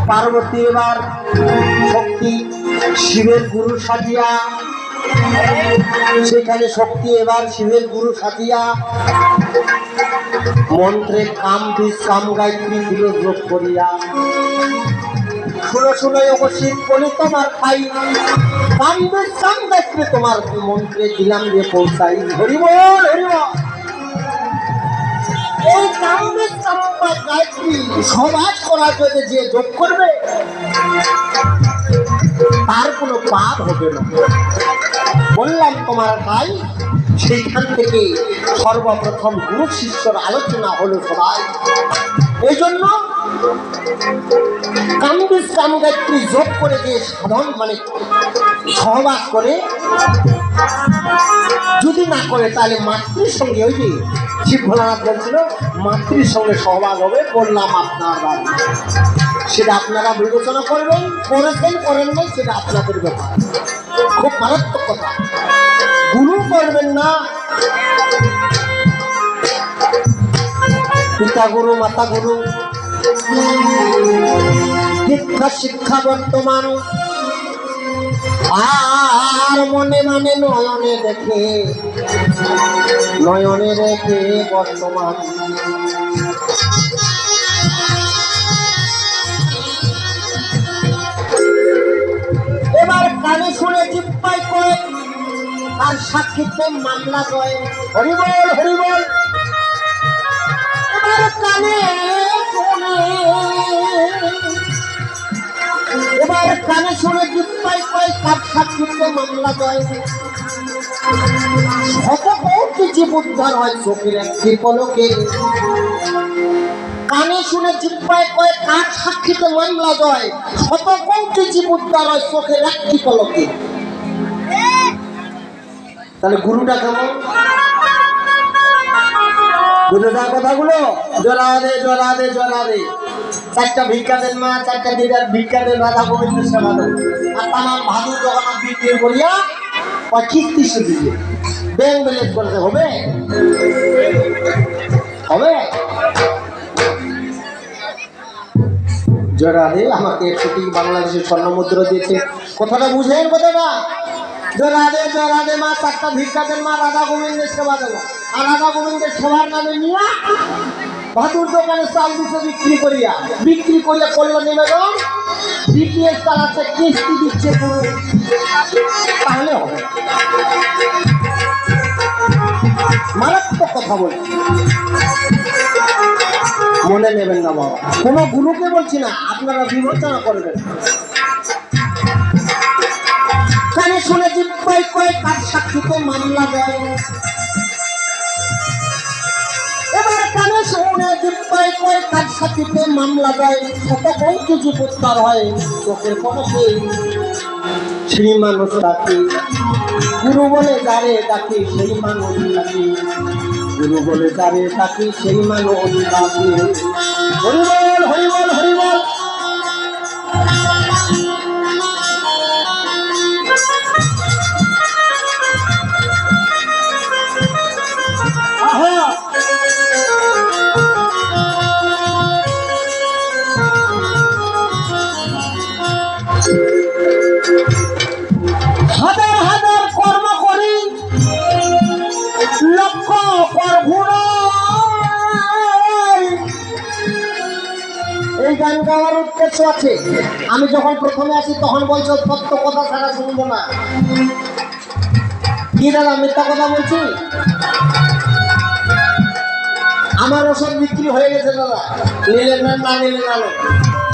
পার্বতী এবার শক্তি শিবের গুরু সাজিয়া, সেখানে শক্তি এবার শিবের গুরু সাজিয়া মন্ত্রে কাম বিশ্রাম গায়ত্রী দিল যোগ করিয়া। শুনো শুনো অবশ্যই বলি তোমার খাই কাম বিশ্রাম গায়ত্রী তোমার মন্ত্রে দিলাম যে পৌঁছাই। হরি বল হরি বল। এই কাম বিশ্রাম গায়ত্রী সমাজ করার জন্য যে যোগ করবে তার কোনো পাপ হবে না। বললাম তোমার ভাই, সেইখান থেকে সর্বপ্রথম গুরু শিষ্যর আলোচনা হলো সবাই। এই জন্য কাম বিশ্রাম গায়ত্রী যোগ করে যে সাধন মানে সহবাস করে, যদি না করে তাহলে মাতৃর সঙ্গে, ওই যে শিব ভোলানাথ বলছিল মাতৃর সঙ্গে সহবাস হবে। বললাম আপনার বাড়ি, সেটা আপনারা বিবেচনা করবেন, করেছেন করেন নাই সেটা আপনাদের ব্যাপার। খুব মারাত্মক কথা, গুরু করবেন না, পিতা গুরু মাতা গুরু দীক্ষা শিক্ষা বর্তমান আর মনে মানে নয়নে দেখে, নয়নে রেখে বর্তমান। এবার কানে শুনে জিপ্পাই করে আর সাক্ষীতে মামলা করে। হরিবল হরিবল। এবার কানে শুনে, এবার কানে শুনে জিপ্পাই করে কার সাক্ষীতে মামলা করে। শতকোটি জীব উদ্ধার হয় চোখের একটি পলকে। কানে শুনে জিব্বায় কয় কার সাক্ষীতে মামলা জয়, শতকোটি জীব উদ্ধার হয় চোখের একটি পলকে। তাহলে গুরুটা কেমন? বুঝে যায় কথাগুলো? জোড়া দে জোড়া দে জোড়া দে। চারটা ভিক্ষা দেন মা, চারটা দিদার ভিক্ষা দেন রাধা গোবিন্দ সেবা দেন। আর তামার ভাদু জগন্নাথ বিক্রি করিয়া কিস্তি দিবে, ব্যাংক ব্যালেন্স করতে হবে হবে। জোড়া দে আমাকে 100টি বাংলাদেশের স্বর্ণ মুদ্রা দিয়েছে। কথাটা বুঝেন কথাটা? জোড়া দে মা, চারটা ভিক্ষা দেন মা, রাধা গোবিন্দের সেবা দেবো। আর রাধা গোবিন্দের সেবার নামে নিয়ে ভাদুর দোকানে চাল দিচ্ছে বিক্রি করিয়া করলো নিবেদন, ডিপিএস চালাচ্ছে, কিস্তি দিচ্ছে পুরো, তাহলে হবে। মারাত্মক কথা বলছি, মনে নেবেন না বাবা। কোনো গুরুকে বলছি না, আপনারা বিবেচনা করবেন। কানে শুনে জিব্বাই কয় কার সাক্ষীতে মামলা দেয়। এবার কানে শুনে জিব্বাই কয় কার সাক্ষীতে মামলা দেয়, শতকোটি জীব উদ্ধার হয় চোখের পলকে। সেই মানুষ ডাকি গুরু বলে যারে ডাকি, সেই মানুষ ডাকি গুরু বলে যারে ডাকি, সেই মানুষ ডাকি। হরিবল হরিবল হরিবল। হাজার হাজার কর্ম করি লক্ষ প্রভুর। এই গান গাওয়ার উদ্দেশ্য আছে। আমি যখন প্রথমে আসি তখন বলছো সত্য কথা ছাড়া শুনবো না। কি দাদা মিথ্যা কথা বলছি? আমার ওষুধ বিক্রি হয়ে গেছে দাদা, নিলেন না নিলেন না।